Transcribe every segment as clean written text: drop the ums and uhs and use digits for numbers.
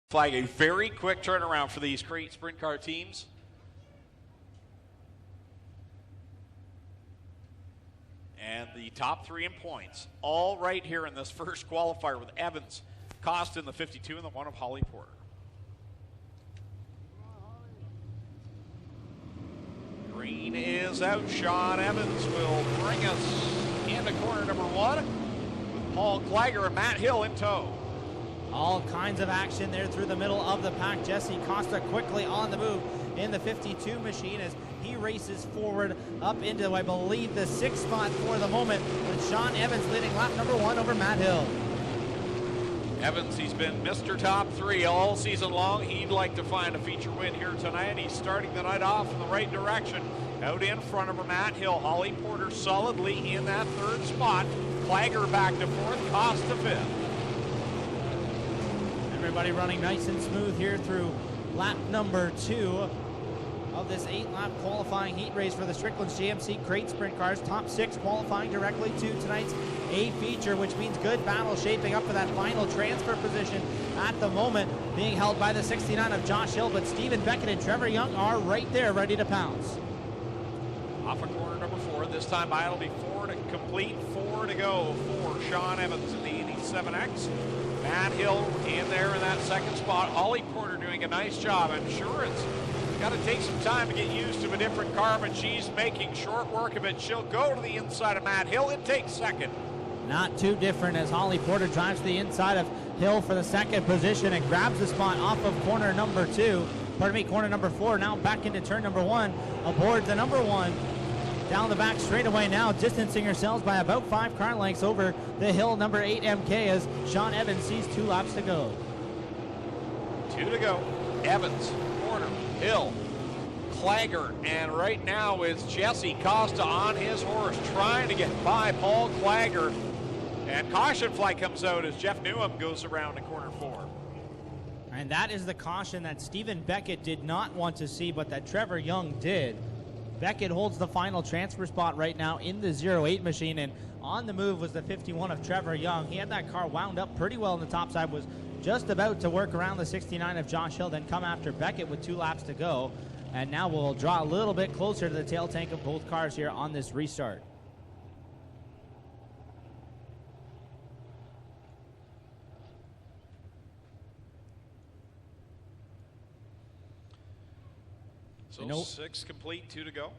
Flag a very quick turnaround for these Crtae sprint car teams. And the top three in points, all right here in this first qualifier with Evans, Costa in the 52 and the one of Holly Porter. Green is out. Sean Evans will bring us into corner number one with Paul Klager and Matt Hill in tow. All kinds of action there through the middle of the pack. Jesse Costa quickly on the move in the 52 machine as he races forward up into, I believe, the 6th spot for the moment, with Sean Evans leading lap number one over Matt Hill. Evans, he's been Mr. Top 3 all season long. He'd like to find a feature win here tonight. He's starting the night off in the right direction. Out in front of Matt Hill. Holly Porter solidly in that 3rd spot. Klager back to 4th, Costa 5th. Everybody running nice and smooth here through lap number 2 of this 8-lap qualifying heat race for the Strickland's GMC Crate Sprint Cars. Top 6 qualifying directly to tonight's A feature, which means good battle shaping up for that final transfer position at the moment, being held by the 69 of Josh Hill, but Stephen Beckett and Trevor Young are right there ready to pounce. Off of corner number 4, this time by it'll be 4 to complete, 4 to go for Sean Evans in the 87X. Matt Hill in there in that 2nd spot. Holly Porter doing a nice job. I'm sure it's got to take some time to get used to a different car, but she's making short work of it. She'll go to the inside of Matt Hill and take 2nd. Not too different as Holly Porter drives to the inside of Hill for the 2nd position and grabs the spot off of corner number 2. Pardon me, corner number 4. Now back into turn number 1 aboard the number 1. Down the back straightaway now, distancing herself by about 5 car lengths over the Hill number 8 MK as Sean Evans sees 2 laps to go. 2 to go. Evans, Porter, Hill, Klager, and right now is Jesse Costa on his horse trying to get by Paul Klager. And caution flag comes out as Jeff Newham goes around to corner 4. And that is the caution that Stephen Beckett did not want to see, but that Trevor Young did. Beckett holds the final transfer spot right now in the 08 machine, and on the move was the 51 of Trevor Young. He had that car wound up pretty well on the top side, was just about to work around the 69 of Josh Hill, then come after Beckett with 2 laps to go. And now we'll draw a little bit closer to the tail tank of both cars here on this restart. So 6 complete, 2 to go.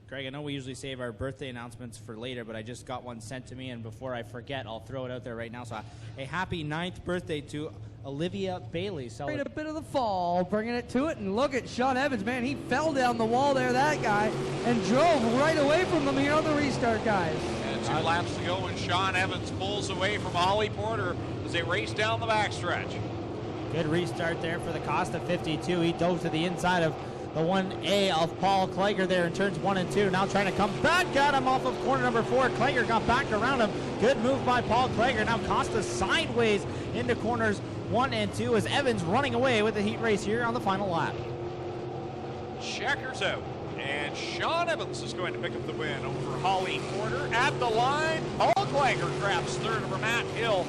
Greg, I know we usually save our birthday announcements for later, but I just got one sent to me, and before I forget, I'll throw it out there right now. So a happy 9th birthday to Olivia Bailey. Right, a bit of the fall, bringing it to it, and look at Sean Evans, man. He fell down the wall there, that guy, and drove right away from them here on the restart, guys. And 2 laps to go, and Sean Evans pulls away from Holly Porter as they race down the backstretch. Good restart there for the Costa 52. He dove to the inside of the 1A of Paul Klager there in turns 1 and 2. Now trying to come back at him off of corner number 4. Klager got back around him. Good move by Paul Klager. Now Costa sideways into corners 1 and 2 as Evans running away with the heat race here on the final lap. Checkers out. And Sean Evans is going to pick up the win over Holly Porter. At the line, Paul Klager grabs 3rd over Matt Hill.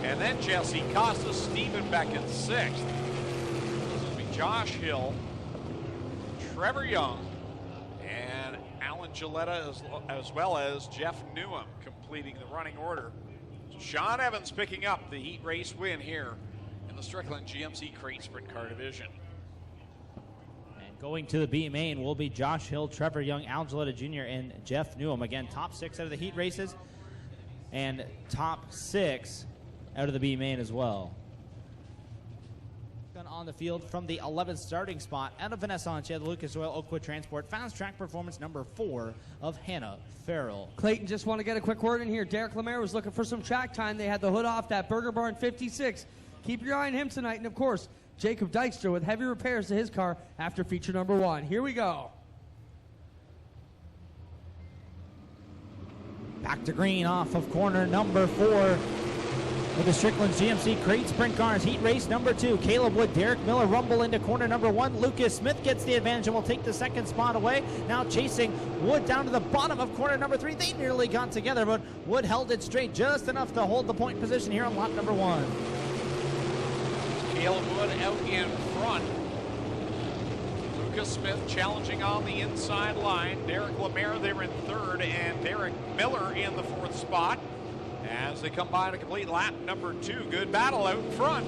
And then Jesse Costa, Stephen Beckett 6th. This will be Josh Hill, Trevor Young, and Alan Gilletta, as well as Jeff Newham completing the running order. So Sean Evans picking up the heat race win here in the Strickland GMC Crate Sprint Car Division. And going to the B main will be Josh Hill, Trevor Young, Alan Gilletta Jr., and Jeff Newham. Again, top 6 out of the heat races and top 6 out of the B main as well. On the field from the 11th starting spot out of Vanessa Anche, the Lucas Oil Oakwood Transport Fast Track Performance number 4 of Hannah Farrell. Clayton, just want to get a quick word in here. Derek Lemaire was looking for some track time. They had the hood off that Burger Barn 56. Keep your eye on him tonight. And of course, Jacob Dykstra with heavy repairs to his car after feature number 1. Here we go. Back to green off of corner number 4. With the Strickland's GMC Crate Sprint Cars heat race number 2. Caleb Wood, Derek Miller rumble into corner number 1. Lucas Smith gets the advantage and will take the 2nd spot away. Now chasing Wood down to the bottom of corner number 3. They nearly got together, but Wood held it straight just enough to hold the point position here on lap number 1. Caleb Wood out in front. Lucas Smith challenging on the inside line. Derek Lemaire there in third, and Derek Miller in the fourth spot. As they come by to complete lap number 2. Good battle out in front.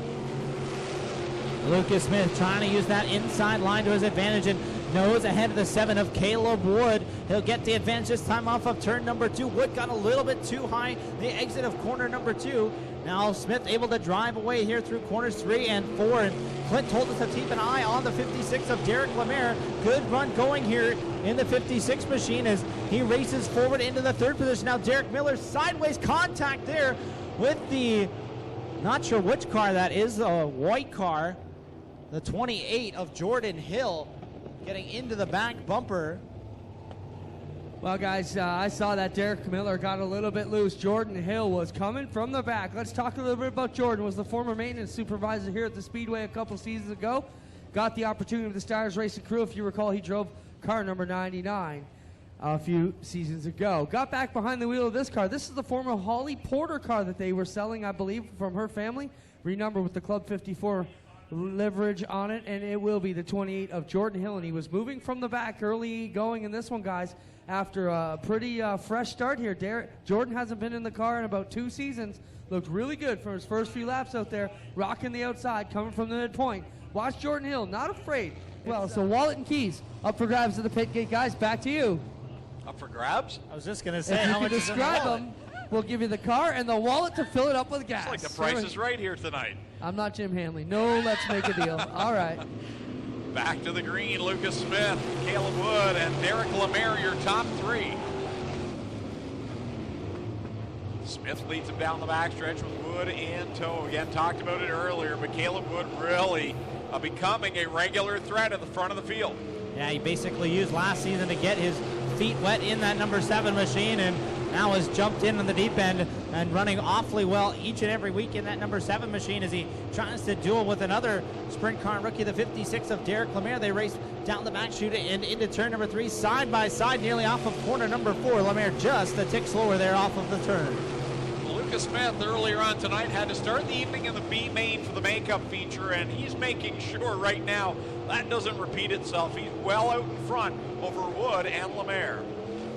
Lucas Smith trying to use that inside line to his advantage and nose ahead of the 7 of Caleb Wood. He'll get the advantage this time off of turn number 2. Wood got a little bit too high. The exit of corner number 2. Now Smith able to drive away here through corners 3 and 4. And Clint told us to keep an eye on the 56 of Derek Lemaire. Good run going here in the 56 machine as he races forward into the third position. Now Derek Miller sideways contact there with the, not sure which car that is, the white car, the 28 of Jordan Hill, getting into the back bumper. Well, guys, I saw that Derek Miller got a little bit loose. Jordan Hill was coming from the back. Let's talk a little bit about Jordan. Was the former maintenance supervisor here at the Speedway a couple seasons ago. Got the opportunity with the Stires Racing crew. If you recall, he drove car number 99 a few seasons ago. Got back behind the wheel of this car. This is the former Holly Porter car that they were selling, I believe, from her family. Renumbered with the Club 54 leverage on it, and it will be the 28 of Jordan Hill. And he was moving from the back early going in this one, guys. After a pretty fresh start here. Jordan hasn't been in the car in about 2 seasons. Looked really good for his first few laps out there. Rocking the outside, coming from the midpoint. Watch Jordan Hill, not afraid. Well, so wallet and keys up for grabs at the pit gate, guys. Back to you. Up for grabs? I was just going to say, If how you much can is in the describe wallet? them, we'll give you the car and the wallet to fill it up with gas. It's like the price is right here tonight. I'm not Jim Hanley. No, let's make a deal. All right. Back to the green, Lucas Smith, Caleb Wood, and Derek Lemaire, your top 3. Smith leads him down the backstretch with Wood in tow. Again, talked about it earlier, but Caleb Wood really becoming a regular threat at the front of the field. Yeah, he basically used last season to get his feet wet in that number 7 machine, and now has jumped in on the deep end and running awfully well each and every week in that number 7 machine as he tries to duel with another sprint car rookie, the 56 of Derek Lemaire. They race down the back chute and into turn number 3, side by side, nearly off of corner number 4. Lemaire just a tick slower there off of the turn. Lucas Smith earlier on tonight had to start the evening in the B main for the makeup feature, and he's making sure right now that doesn't repeat itself. He's well out in front over Wood and Lemaire.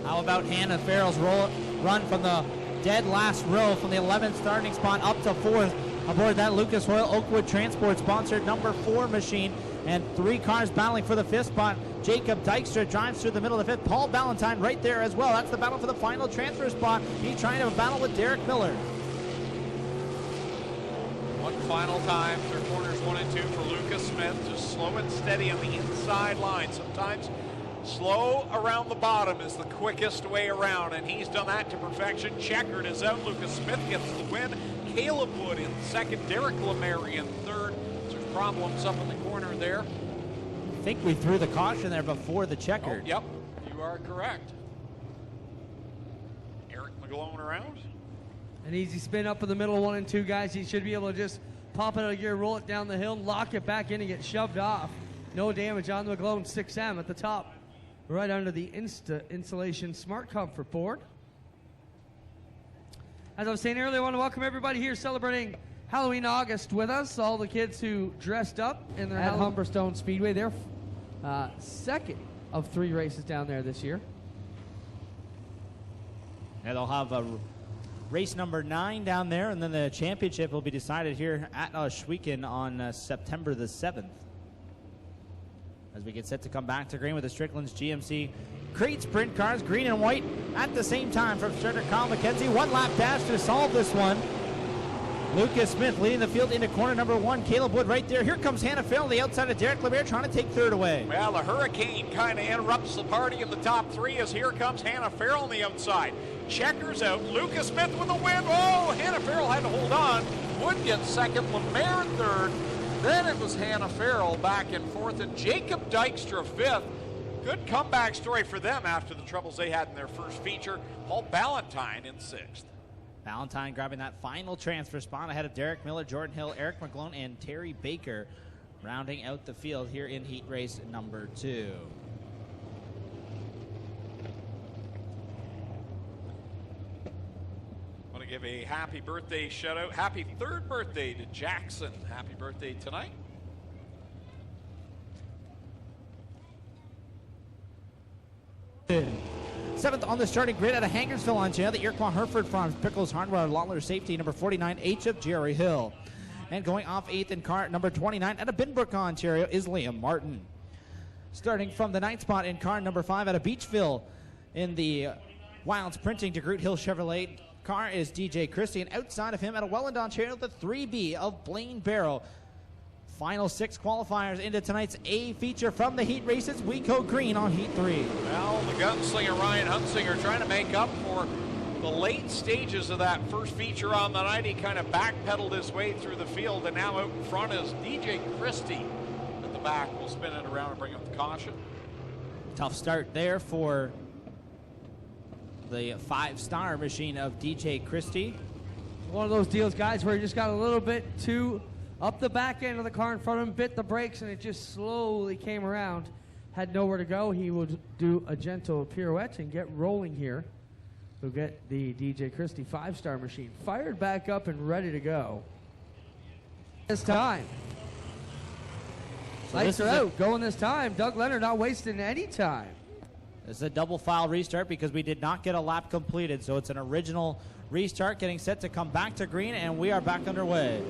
How about Hannah Farrell's run from the dead last row from the 11th starting spot up to 4th aboard that Lucas Oil Oakwood Transport sponsored number 4 machine, and 3 cars battling for the 5th spot. Jacob Dykstra drives through the middle of the 5th. Paul Ballantyne right there as well. That's the battle for the final transfer spot. He's trying to battle with Derek Miller. One final time through corners 1 and 2 for Lucas Smith. Just slow and steady on the inside line. Sometimes slow around the bottom is the quickest way around, and he's done that to perfection. Checkered is out. Lucas Smith gets the win. Caleb Wood in second. Derek Lemaire in third. There's problems up in the corner there. I think we threw the caution there before the checkered. Oh, yep, you are correct. Eric McGlone around. An easy spin up in the middle, 1 and 2, guys. He should be able to just pop it out of gear, roll it down the hill, lock it back in, and get shoved off. No damage on the McGlone 6M at the top, right under the Insulation Smart Comfort board. As I was saying earlier, I want to welcome everybody here celebrating Halloween August with us. All the kids who dressed up in their Humberstone Speedway. They're second of 3 races down there this year. And they'll have a race number 9 down there, and then the championship will be decided here at Schweeken on September the 7th. As we get set to come back to green with the Strickland's GMC Crate sprint cars, green and white, at the same time from starter Kyle McKenzie. 1 lap dash to solve this one. Lucas Smith leading the field into corner number 1. Caleb Wood right there. Here comes Hannah Farrell on the outside of Derek Lemaire trying to take third away. Well, the Hurricane kind of interrupts the party in the top 3 as here comes Hannah Farrell on the outside. Checkers out. Lucas Smith with the win. Oh, Hannah Farrell had to hold on. Wood gets second. Lemaire third. Then it was Hannah Farrell back and forth, and Jacob Dykstra 5th. Good comeback story for them after the troubles they had in their first feature. Paul Ballantyne in 6th. Ballantyne grabbing that final transfer spot ahead of Derek Miller, Jordan Hill, Eric McGlone, and Terry Baker, rounding out the field here in heat race number 2. give a happy birthday shout out. Happy 3rd birthday to Jackson. Happy birthday tonight. Seventh on the starting grid out of Hangersville, Ontario, the Iroquois Hereford Farms Pickles Hardware Lawler Safety number 49, H of Jerry Hill. And going off 8th in car number 29 out of Binbrook, Ontario is Liam Martin. Starting from the 9th spot in car number 5 out of Beachville in the Wilds Printing to Groot Hill Chevrolet car is DJ Christie. And outside of him out of Welland, Ontario, the 3B of Blaine Barrow. Final 6 qualifiers into tonight's A feature from the heat races. We go green on heat 3. Well, the gunslinger Ryan Hunsinger trying to make up for the late stages of that first feature on the night. He kind of backpedaled his way through the field, and now out in front is DJ Christie at the back. We'll spin it around and bring up the caution. Tough start there for the 5-star machine of DJ Christie. One of those deals, guys, where he just got a little bit too up the back end of the car in front of him, bit the brakes, and it just slowly came around. Had nowhere to go. He would do a gentle pirouette and get rolling here. We'll get the DJ Christie 5-star machine fired back up and ready to go. This time. Lights are out. Going this time. Doug Leonard not wasting any time. This is a double file restart because we did not get a lap completed. So it's an original restart getting set to come back to green, and we are back underway.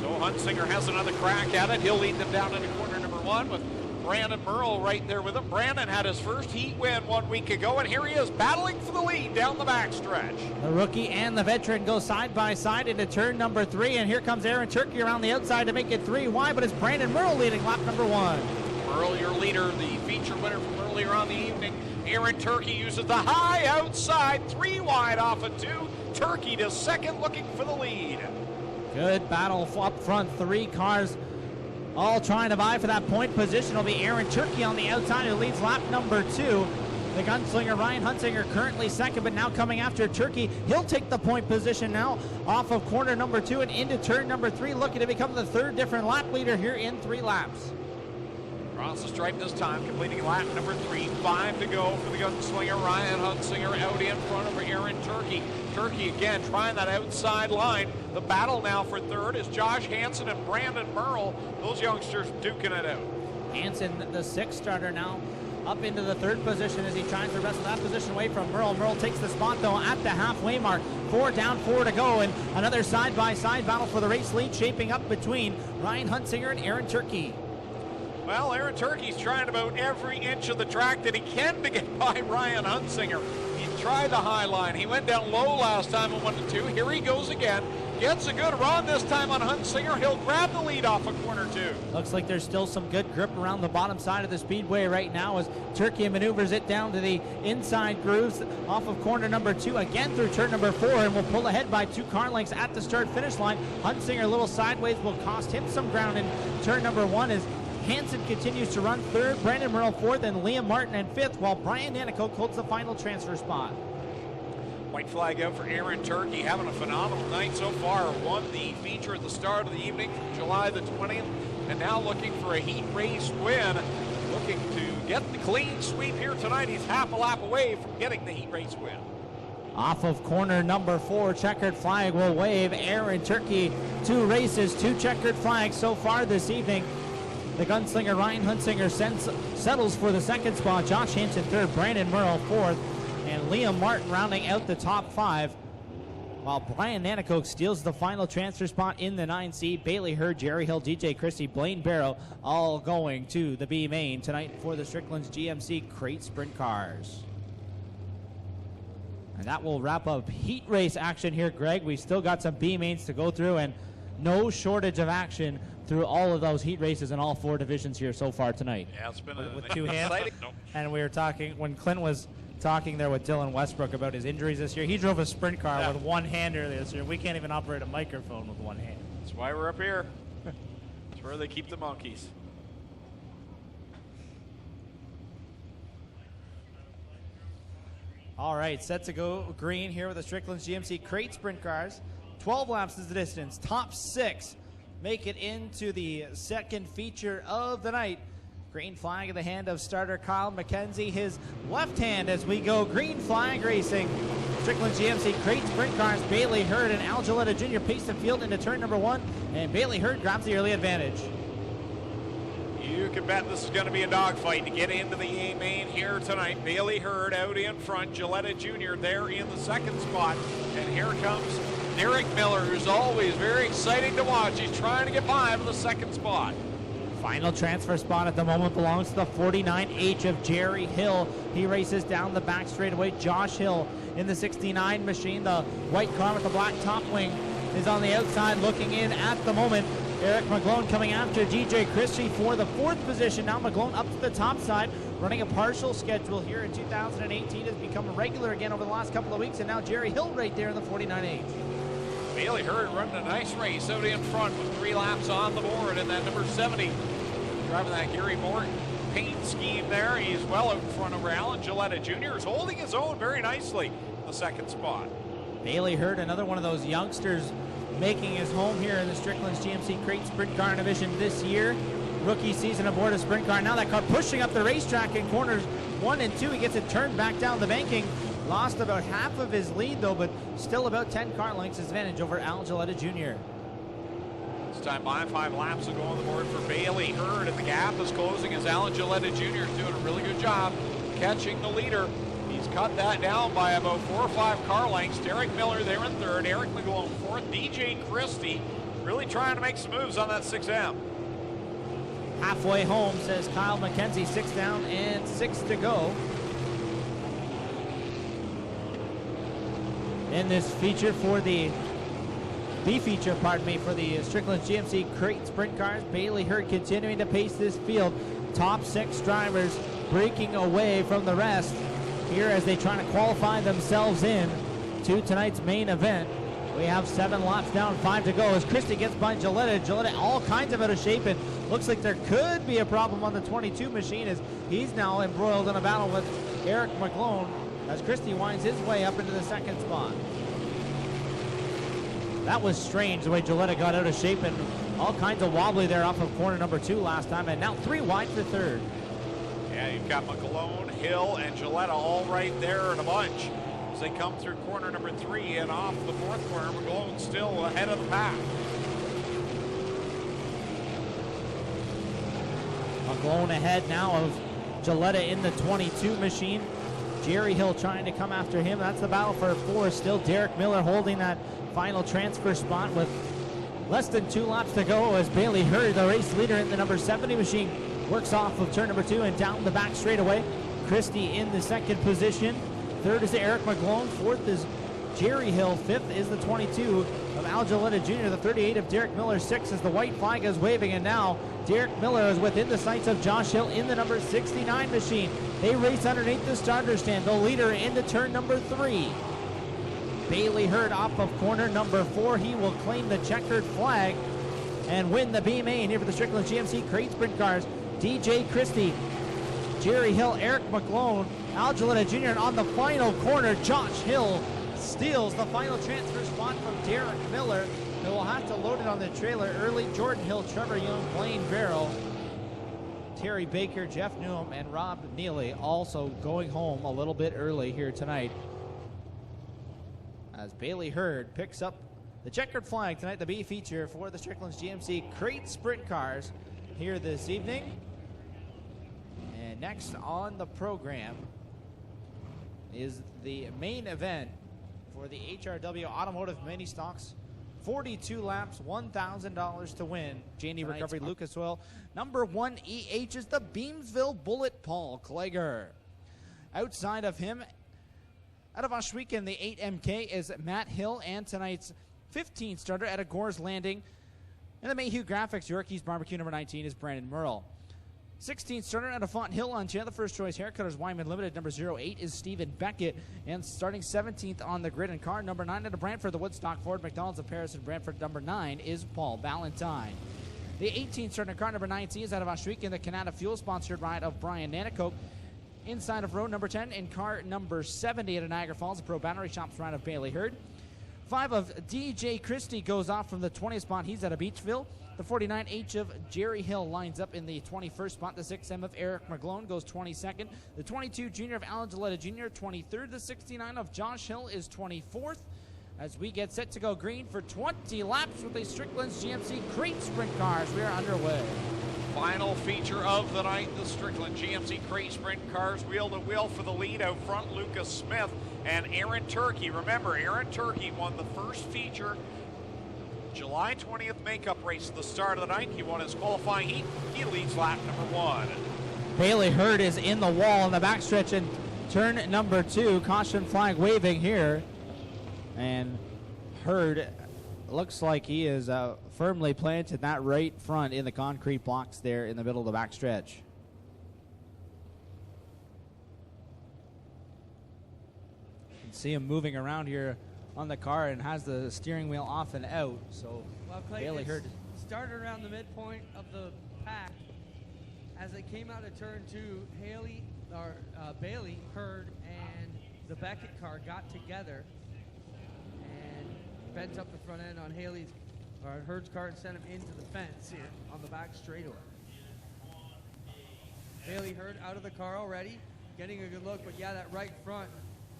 So Hunsinger has another crack at it. He'll lead them down into corner number 1 with Brandon Merle right there with him. Brandon had his first heat win 1 week ago, and here he is battling for the lead down the backstretch. The rookie and the veteran go side by side into turn number 3, and here comes Aaron Turkey around the outside to make it 3 wide, but it's Brandon Merle leading lap number 1. Merle, your leader, the feature winner from earlier on the evening. Aaron Turkey uses the high outside, 3 wide off of 2. Turkey to second, looking for the lead. Good battle up front. 3 cars all trying to vie for that point position. It'll be Aaron Turkey on the outside who leads lap number 2. The gunslinger Ryan Hunsinger currently second, but now coming after Turkey. He'll take the point position now off of corner number 2 and into turn number 3, looking to become the 3rd different lap leader here in 3 laps. Across the stripe this time, completing lap number 3. 5 to go for the gunslinger Ryan Hunsinger out in front of Aaron Turkey. Turkey again trying that outside line. The battle now for 3rd is Josh Hansen and Brandon Merle. Those youngsters duking it out. Hansen, the 6th starter, now up into the 3rd position as he tries to wrestle that position away from Merle. Merle takes the spot though at the halfway mark. 4 down, 4 to go, and another side-by-side battle for the race lead shaping up between Ryan Hunsinger and Aaron Turkey. Well, Aaron Turkey's trying about every inch of the track that he can to get by Ryan Hunsinger. He tried the high line. He went down low last time in 1 to 2. Here he goes again. Gets a good run this time on Hunsinger. He'll grab the lead off of corner 2. Looks like there's still some good grip around the bottom side of the speedway right now as Turkey maneuvers it down to the inside grooves off of corner number 2 again through turn number 4, and will pull ahead by 2 car lengths at the start finish line. Hunsinger a little sideways will cost him some ground in turn number 1 as Hansen continues to run 3rd, Brandon Merle 4th, and Liam Martin in 5th, while Brian Nanicoke holds the final transfer spot. White flag out for Aaron Turkey, having a phenomenal night so far. Won the feature at the start of the evening, July the 20th, and now looking for a heat race win. Looking to get the clean sweep here tonight. He's half a lap away from getting the heat race win. Off of corner number 4, checkered flag will wave. Aaron Turkey, 2 races, 2 checkered flags so far this evening. The gunslinger Ryan Hunsinger settles for the 2nd spot. Josh Hansen 3rd, Brandon Merle 4th, and Liam Martin rounding out the top 5. While Brian Nanicoke steals the final transfer spot in the 9C. Bailey Hurd, Jerry Hill, DJ Christie, Blaine Barrow all going to the B main tonight for the Strickland's GMC Crate Sprint Cars. And that will wrap up heat race action here, Greg. We still got some B mains to go through, and no shortage of action through all of those heat races in all 4 divisions here so far tonight. Yeah, it's been with 2 hands. And we were talking, when Clint was talking there with Dylan Westbrook about his injuries this year, he drove a sprint car with 1 hand earlier this year. We can't even operate a microphone with 1 hand. That's why we're up here. That's where they keep the monkeys. All right, set to go green here with the Strickland's GMC Crate Sprint Cars. 12 laps is the distance. Top 6 make it into the 2nd feature of the night. Green flag in the hand of starter Kyle McKenzie. His left hand as we go green flag racing. Strickland GMC Crate Sprint Cars, Bailey Hurd and Al Gilletta Jr. pace the field into turn number 1, and Bailey Hurd grabs the early advantage. You can bet this is going to be a dogfight to get into the A main here tonight. Bailey Hurd out in front, Gilletta Jr. there in the second spot, and here comes Derek Miller, who's always very exciting to watch. He's trying to get by for the second spot. Final transfer spot at the moment belongs to the 49H of Jerry Hill. He races down the back straightaway. Josh Hill in the 69 machine. The white car with the black top wing is on the outside looking in at the moment. Eric McGlone coming after DJ Christie for the 4th position. Now McGlone up to the top side, running a partial schedule here in 2018. Has become a regular again over the last couple of weeks, and now Jerry Hill right there in the 49H. Bailey Hurd running a nice race out in front with 3 laps on the board, and that number 70 driving that Gary Morton paint scheme there. He's well out in front of Alan Gilletta Jr. is holding his own very nicely in the second spot. Bailey Hurd, another one of those youngsters making his home here in the Strickland's GMC Crate Sprint Car Division this year. Rookie season aboard a sprint car. Now that car pushing up the racetrack in corners 1 and 2. He gets it turned back down the banking. Lost about half of his lead though, but still about 10 car lengths advantage over Al Gilletta Jr. This time by 5 laps will go on the board for Bailey Hurd, and the gap is closing as Alan Gilletta Jr. is doing a really good job catching the leader. He's cut that down by about 4 or 5 car lengths. Derek Miller there in 3rd, Eric McGlone 4th, DJ Christie really trying to make some moves on that 6M. Halfway home, says Kyle McKenzie. 6 down and 6 to go. In this feature for the B feature, pardon me, for the Strickland GMC Crate Sprint Cars, Bailey Hurd continuing to pace this field. Top 6 drivers breaking away from the rest here as they try to qualify themselves in to tonight's main event. We have 7 laps down, 5 to go as Christie gets by Gilletta. Gilletta all kinds of out of shape, and looks like there could be a problem on the 22 machine as he's now embroiled in a battle with Eric McGlone as Christie winds his way up into the second spot. That was strange the way Gilletta got out of shape, and all kinds of wobbly there off of corner number 2 last time, and now 3 wide for 3rd. Yeah, you've got McGlone, Hill, and Gilletta all right there in a bunch as they come through corner number 3 and off the 4th corner. McGlone still ahead of the pack. McGlone ahead now of Gilletta in the 22 machine. Jerry Hill trying to come after him. That's the battle for 4. Still Derek Miller holding that final transfer spot with less than 2 laps to go as Bailey Hurd, the race leader in the number 70 machine, works off of turn number 2 and down the back straightaway. Christie in the 2nd position. 3rd is Eric McGlone. 4th is Jerry Hill. 5th is the 22 of Al Gilletta Jr. The 38 of Derek Miller. 6 as the white flag is waving, and now Derek Miller is within the sights of Josh Hill in the number 69 machine. They race underneath the starter stand. The leader into turn number 3. Bailey Hurd off of corner number 4. He will claim the checkered flag and win the B main here for the Strickland GMC Crate Sprint Cars. DJ Christie, Jerry Hill, Eric McGlone, Al Gilletta Jr. And on the final corner, Josh Hill steals the final transfer spot from Derek Miller, who will have to load it on the trailer early. Jordan Hill, Trevor Young, Blaine Barrow, Terry Baker, Jeff Newham, and Rob Neely also going home a little bit early here tonight as Bailey Hurd picks up the checkered flag tonight, the B feature for the Strickland's GMC Crate Sprint Cars here this evening. And next on the program is the main event for the HRW Automotive Mini Stocks. 42 laps, $1,000 to win. J&D Recovery Lucas Oil. Number 1 EH is the Beamsville Bullet, Paul Klager. Outside of him, out of Oshweekend, the 8MK is Matt Hill, and tonight's 15 starter at a Gore's Landing. And the Mayhew Graphics Yorkies Barbecue number 19 is Brandon Merle. 16th starter out of Font Hill, Ontario. The first choice haircutters Wyman Limited. Number 08 is Stephen Beckett. And starting 17th on the grid and car, number 9 out of Brantford, the Woodstock Ford McDonald's of Paris and Brantford. Number 9 is Paul Valentine. The 18th starter car, number 19, is out of Oshweekend, the Canada Fuel sponsored ride of Brian Nanacoke. Inside of row number 10 in car number 70 at Niagara Falls, the Pro Battery Shops ride of Bailey Hurd. 5 of DJ Crtae goes off from the 20th spot. He's out of Beachville. The 49H of Jerry Hill lines up in the 21st spot. The 6M of Eric McGlone goes 22nd. The 22 junior of Alan Gilletta Jr., 23rd. The 69 of Josh Hill is 24th. As we get set to go green for 20 laps with the Strickland's GMC Crate Sprint Cars. We are underway. Final feature of the night, the Strickland GMC Crate Sprint Cars, wheel to wheel for the lead out front, Lucas Smith and Aaron Turkey. Remember, Aaron Turkey won the first feature, July 20th makeup race at the start of the night. He won his qualifying heat. He leads lap number 1. Bailey Hurd is in the wall in the backstretch in turn number 2. Caution flag waving here. And Hurd looks like he is firmly planted that right front in the concrete blocks there in the middle of the backstretch. You can see him moving around here on the car and has the steering wheel off and out. So Well, Clay, Bailey it Hurd started around the midpoint of the pack. As they came out of turn 2, Bailey Hurd and the Beckett car got together and bent up the front end on Hurd's car and sent him into the fence here on the back straightaway. Bailey Hurd out of the car already, getting a good look, but yeah, that right front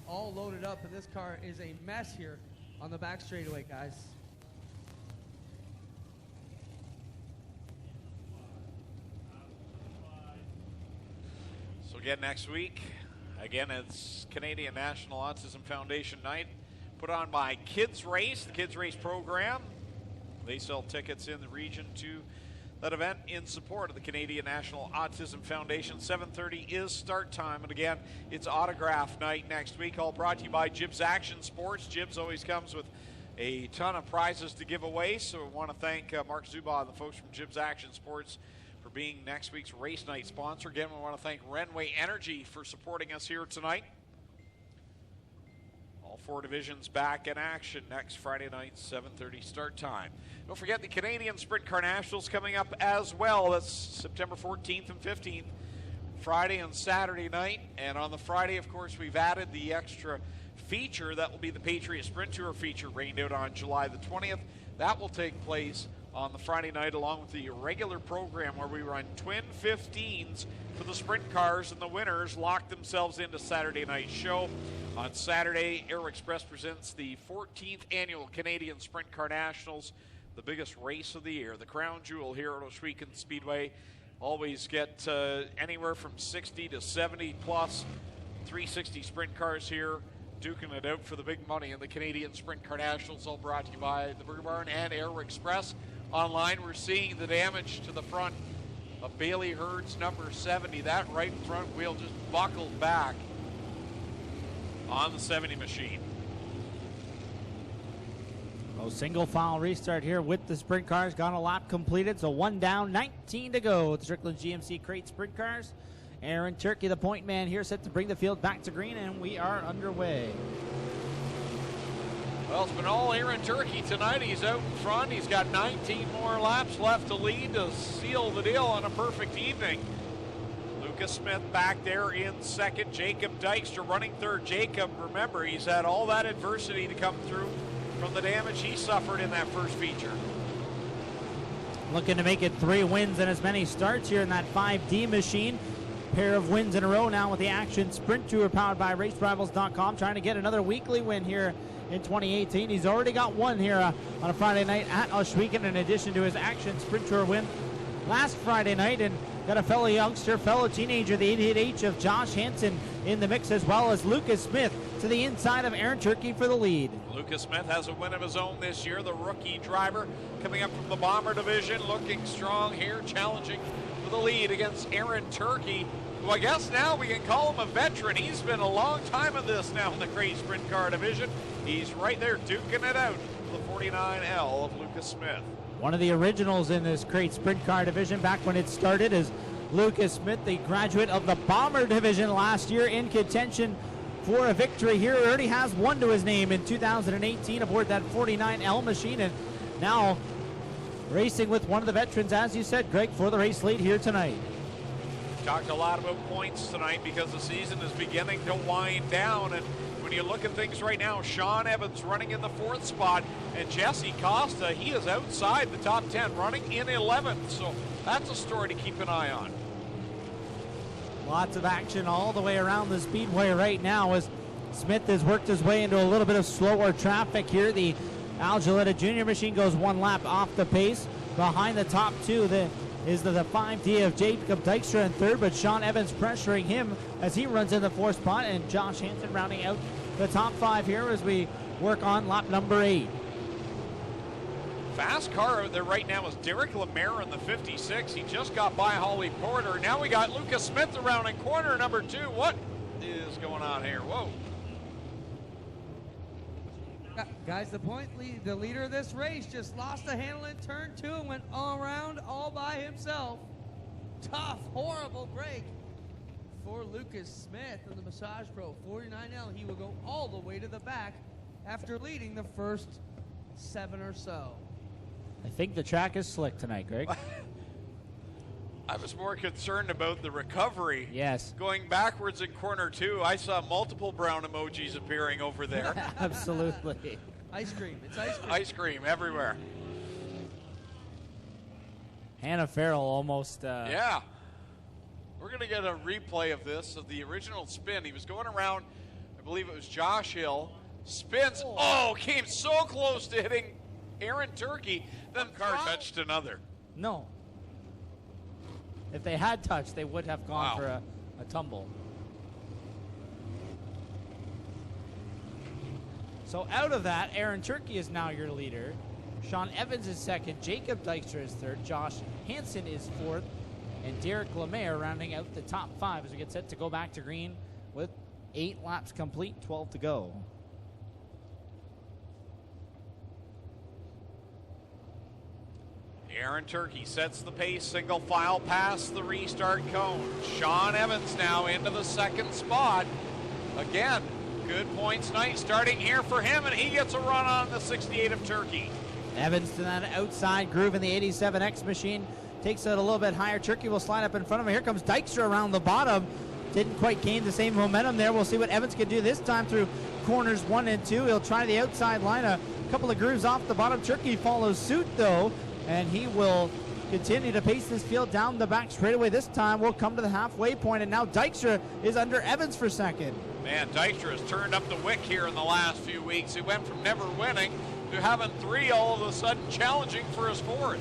all loaded up, and this car is a mess here on the back straightaway, guys. So again, next week, it's Canadian National Autism Foundation night, put on by Kids Race, the Kids Race program. They sell tickets in the region to that event in support of the Canadian National Autism Foundation. 7:30 is start time, and again, it's autograph night next week, all brought to you by Jibs Action Sports. Jibs always comes with a ton of prizes to give away, so I want to thank Mark Zuba and the folks from Jibs Action Sports for being next week's race night sponsor. Again, we want to thank Renway Energy for supporting us here tonight. All 4 divisions back in action next Friday night, 7:30 start time. Don't forget the Canadian Sprint Car Nationals coming up as well. That's September 14th and 15th, Friday and Saturday night. And on the Friday, of course, we've added the extra feature. That will be the Patriot Sprint Tour feature, rained out on July the 20th. That will take place on the Friday night along with the regular program where we run twin 15s for the sprint cars, and the winners lock themselves into Saturday night show. On Saturday, Aero Express presents the 14th annual Canadian Sprint Car Nationals, the biggest race of the year, the crown jewel here at Ohsweken Speedway. Always get anywhere from 60 to 70 plus 360 sprint cars here, duking it out for the big money in the Canadian Sprint Car Nationals, all brought to you by the Burger Barn and Aero Express. Online, we're seeing the damage to the front of Bailey Hurd's number 70. That right front wheel just buckled back on the 70 machine. Single file restart here with the sprint cars. Got a lap completed, so 1 down, 19 to go with the Strickland GMC Crate Sprint Cars. Aaron Turkey, the point man here, set to bring the field back to green, and we are underway. Well, it's been all Aaron Turkey tonight. He's out in front. He's got 19 more laps left to lead to seal the deal on a perfect evening. Lucas Smith back there in second. Jacob Dykstra running third. Jacob, remember, he's had all that adversity to come through from the damage he suffered in that first feature. Looking to make it 3 wins and as many starts here in that 5D machine. Pair of wins in a row now with the Action Sprint Tour powered by RaceRivals.com. Trying to get another weekly win here in 2018. He's already got one here on a Friday night at Ohsweken in addition to his Action Sprint Tour win last Friday night. And got a fellow youngster, fellow teenager, the 88H of Josh Hansen in the mix, as well as Lucas Smith to the inside of Aaron Turkey for the lead. Lucas Smith has a win of his own this year, the rookie driver coming up from the Bomber Division, looking strong here, challenging for the lead against Aaron Turkey, who I guess now we can call him a veteran. He's been a long time in this now in the Crate Sprint Car Division. He's right there duking it out, the 49L of Lucas Smith. One of the originals in this Crate Sprint Car Division back when it started is Lucas Smith, the graduate of the Bomber Division last year, in contention for a victory here. He already has one to his name in 2018 aboard that 49L machine, and now racing with one of the veterans, as you said, Greg, for the race lead here tonight. Talked a lot about points tonight because the season is beginning to wind down, and when you look at things right now, Sean Evans running in the 4th spot, and Jesse Costa, he is outside the top 10, running in 11th. So that's a story to keep an eye on. Lots of action all the way around the speedway right now as Smith has worked his way into a little bit of slower traffic here. The Al Gilletta Jr. machine goes 1 lap off the pace. Behind the top 2 is the 5D of Jacob Dykstra in 3rd, but Sean Evans pressuring him as he runs in the 4th spot, and Josh Hansen rounding out the top 5 here as we work on lap number 8. Fast car out there right now is Derek Lemaire in the 56. He just got by Holly Porter. Now we got Lucas Smith around in corner number 2. What is going on here? Whoa. Guys, the leader of this race just lost the handle in turn 2 and went all around all by himself. Tough, horrible break for Lucas Smith in the Massage Pro 49L. He will go all the way to the back after leading the first 7 or so. I think the track is slick tonight, Greg. I was more concerned about the recovery. Yes. Going backwards in corner 2, I saw multiple brown emojis appearing over there. Absolutely. Ice cream. It's ice cream. Ice cream everywhere. Hannah Farrell almost. Yeah. We're going to get a replay of this, of the original spin. He was going around, I believe it was Josh Hill. Spins. Oh, came so close to hitting Aaron Turkey. Then car touched another. No. If they had touched, they would have gone for a tumble. So out of that, Aaron Turkey is now your leader. Sean Evans is 2nd. Jacob Dykstra is 3rd. Josh Hansen is 4th. And Derek Lemaire rounding out the top 5 as we get set to go back to green with 8 laps complete, 12 to go. Aaron Turkey sets the pace, single file past the restart cone. Sean Evans now into the 2nd spot. Again, good points night starting here for him, and he gets a run on the 68 of Turkey. Evans to that outside groove in the 87X machine. Takes it a little bit higher. Turkey will slide up in front of him. Here comes Dykstra around the bottom. Didn't quite gain the same momentum there. We'll see what Evans can do this time through corners 1 and 2. He'll try the outside line. A couple of grooves off the bottom. Turkey follows suit, though, and he will continue to pace this field down the back straightaway. This time we'll come to the halfway point, and now Dykstra is under Evans for 2nd. Man, Dykstra has turned up the wick here in the last few weeks. He went from never winning to having 3 all of a sudden challenging for his 4th.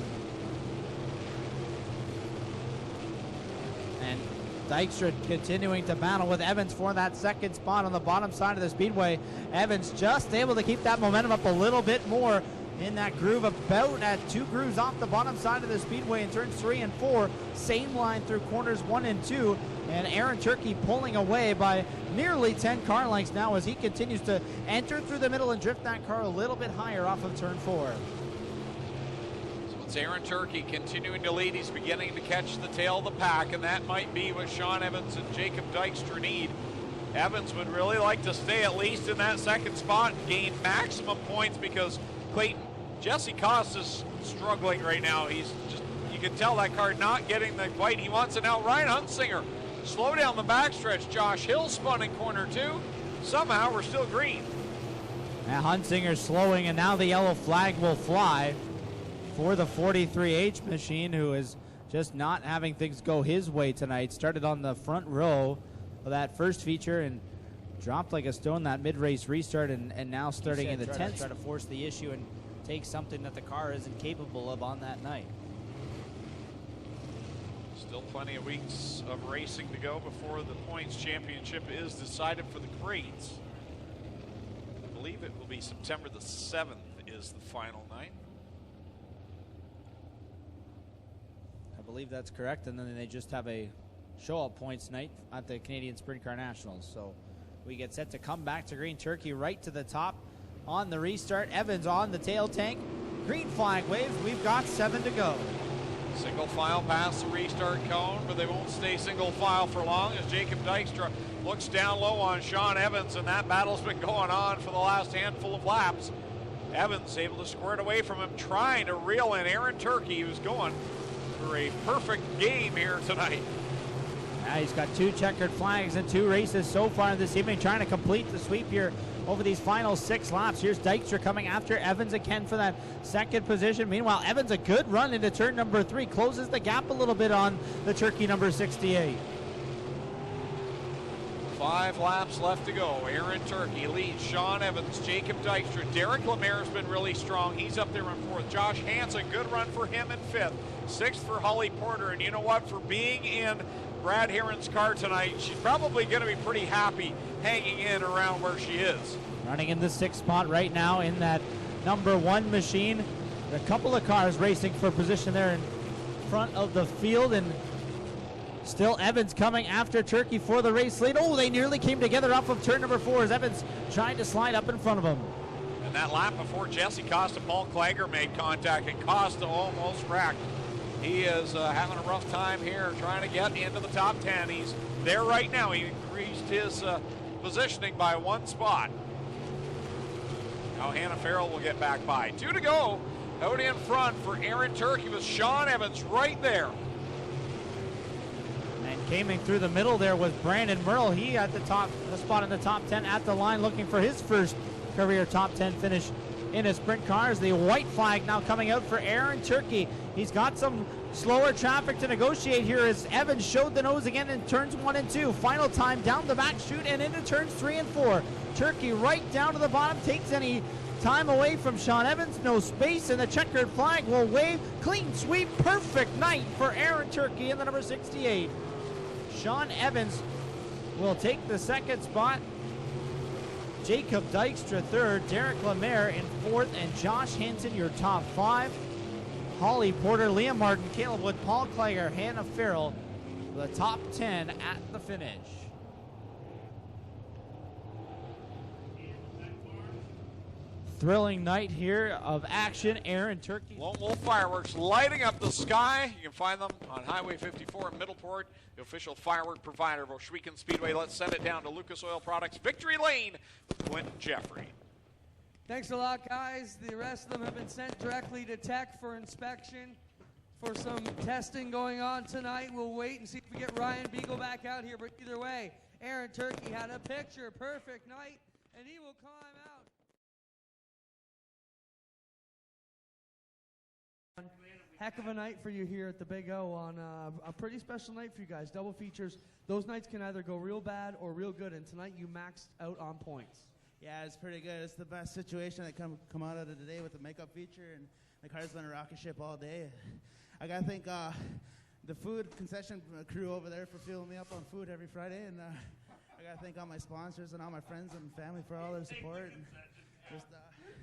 And Dykstra continuing to battle with Evans for that 2nd spot on the bottom side of the speedway. Evans just able to keep that momentum up a little bit more in that groove, about at 2 grooves off the bottom side of the speedway in turns 3 and 4. Same line through corners 1 and 2. And Aaron Turkey pulling away by nearly 10 car lengths now as he continues to enter through the middle and drift that car a little bit higher off of turn 4. So it's Aaron Turkey continuing to lead. He's beginning to catch the tail of the pack, and that might be what Sean Evans and Jacob Dykstra need. Evans would really like to stay at least in that 2nd spot and gain maximum points, because Clayton, Jesse Costa's struggling right now. He's just, you can tell that car not getting the bite he wants. And now Ryan Hunsinger, slow down the backstretch. Josh Hill spun in corner 2. Somehow we're still green. Now Hunsinger slowing, and now the yellow flag will fly for the 43H machine, who is just not having things go his way tonight. Started on the front row of that first feature and dropped like a stone that mid-race restart, and now starting in the 10th. Try to force the issue and take something that the car isn't capable of on that night. Still plenty of weeks of racing to go before the points championship is decided for the Crates. I believe it will be September the 7th is the final night. I believe that's correct, and then they just have a show-up points night at the Canadian Sprint Car Nationals. So we get set to come back to green. Turkey right to the top on the restart. Evans on the tail tank. Green flag waves. We've got 7 to go. Single file past the restart cone, but they won't stay single file for long as Jacob Dykstra looks down low on Sean Evans, and that battle's been going on for the last handful of laps. Evans able to square it away from him, trying to reel in Aaron Turkey, who's going for a perfect game here tonight. He's got 2 checkered flags and 2 races so far this evening, trying to complete the sweep here over these final 6 laps. Here's Dykstra coming after Evans again for that second position. Meanwhile, Evans a good run into turn number 3, closes the gap a little bit on the Turkey number 68. 5 laps left to go. Aaron Turkey leads Sean Evans, Jacob Dykstra. Derek Lemaire's been really strong. He's up there in 4th. Josh Hansen, good run for him in 5th. 6th for Holly Porter. And you know what? For being in Brad Heron's car tonight, she's probably going to be pretty happy hanging in around where she is. Running in the 6th spot right now in that number 1 machine. A couple of cars racing for position there in front of the field, and still Evans coming after Turkey for the race lead. Oh, they nearly came together off of turn number 4 as Evans trying to slide up in front of him. And that lap before Jesse Costa, Paul Klager made contact, and Costa almost wrecked. He is having a rough time here trying to get into the top 10. He's there right now. He increased his positioning by 1 spot. Now Hannah Farrell will get back by. 2 to go. Out in front for Aaron Turkey with Sean Evans right there. And coming through the middle there was Brandon Merle. He had the spot in the top 10 at the line, looking for his first career top 10 finish in a sprint car. As the white flag now coming out for Aaron Turkey. He's got some slower traffic to negotiate here as Evans showed the nose again in turns 1 and 2. Final time down the back chute and into turns 3 and 4. Turkey right down to the bottom, takes any time away from Sean Evans. No space, and the checkered flag will wave. Clean sweep, perfect night for Aaron Turkey in the number 68. Sean Evans will take the 2nd spot. Jacob Dykstra 3rd, Derek Lemaire in 4th, and Josh Hansen your top 5. Holly Porter, Liam Martin, Caleb Wood, Paul Klager, Hannah Farrell, the top 10 at the finish. Thrilling night here of action. Aaron Turkey. Lone Wolf Fireworks lighting up the sky. You can find them on Highway 54 in Middleport, the official firework provider of Oshwegan Speedway. Let's send it down to Lucas Oil Products, Victory Lane, Quentin Jeffrey. Thanks a lot, guys. The rest of them have been sent directly to Tech for inspection, for some testing going on tonight. We'll wait and see if we get Ryan Beagle back out here. But either way, Aaron Turkey had a picture perfect night, and he will climb out. Heck of a night for you here at the Big O on a pretty special night for you guys. Double features. Those nights can either go real bad or real good, and tonight you maxed out on points. Yeah, it's pretty good. It's the best situation that come out of the day with the makeup feature, and the car's been a rocket ship all day. I gotta thank the food concession crew over there for fueling me up on food every Friday, and I gotta thank all my sponsors and all my friends and family for all their support. And just,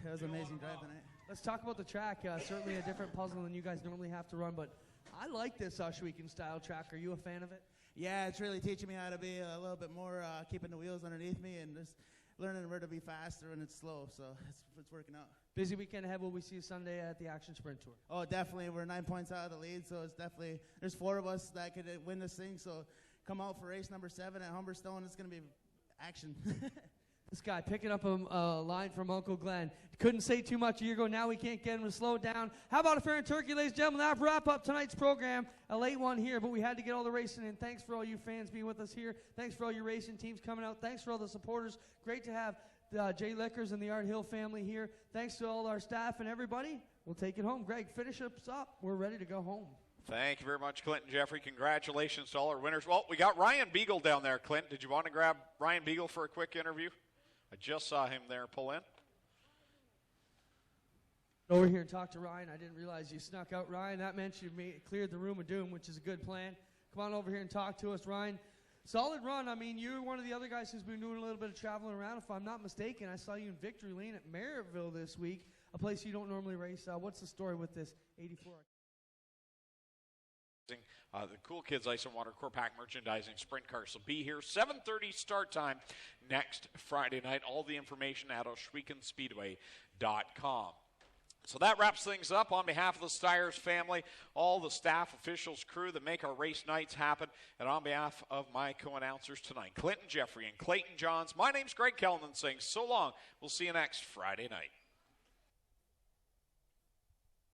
it was an amazing drive tonight. Let's talk about the track. Certainly a different puzzle than you guys normally have to run, but I like this Oshwegan style track. Are you a fan of it? Yeah, it's really teaching me how to be a little bit more keeping the wheels underneath me and just learning where to be faster when it's slow, so it's working out. Busy weekend ahead. Will we see you Sunday at the Action Sprint Tour? Oh, definitely. We're 9 points out of the lead, so it's definitely, there's 4 of us that could win this thing, so come out for race number 7 at Humberstone. It's going to be action. This guy picking up a line from Uncle Glenn. Couldn't say too much a year ago. Now we can't get him to slow down. How about a fair and turkey, ladies and gentlemen? That wrap up tonight's program. A late one here, but we had to get all the racing in. Thanks for all you fans being with us here. Thanks for all your racing teams coming out. Thanks for all the supporters. Great to have Jay Lickers and the Art Hill family here. Thanks to all our staff and everybody. We'll take it home. Greg, finish us up. We're ready to go home. Thank you very much, Clinton Jeffrey. Congratulations to all our winners. Well, we got Ryan Beagle down there, Clint. Did you want to grab Ryan Beagle for a quick interview? I just saw him there pull in. Over here and talk to Ryan. I didn't realize you snuck out, Ryan. That meant you cleared the room of doom, which is a good plan. Come on over here and talk to us, Ryan. Solid run. I mean, you're one of the other guys who's been doing a little bit of traveling around. If I'm not mistaken, I saw you in Victory Lane at Merrittville this week, a place you don't normally race. What's the story with this 84? The Cool Kids Ice and Water Core Pack Merchandising Sprint Car. So be here, 7:30 start time next Friday night. All the information at OshweganSpeedway.com. So that wraps things up. On behalf of the Styres family, all the staff, officials, crew that make our race nights happen, and on behalf of my co-announcers tonight, Clinton Jeffrey and Clayton Johns, my name's Greg Kellman saying so long. We'll see you next Friday night.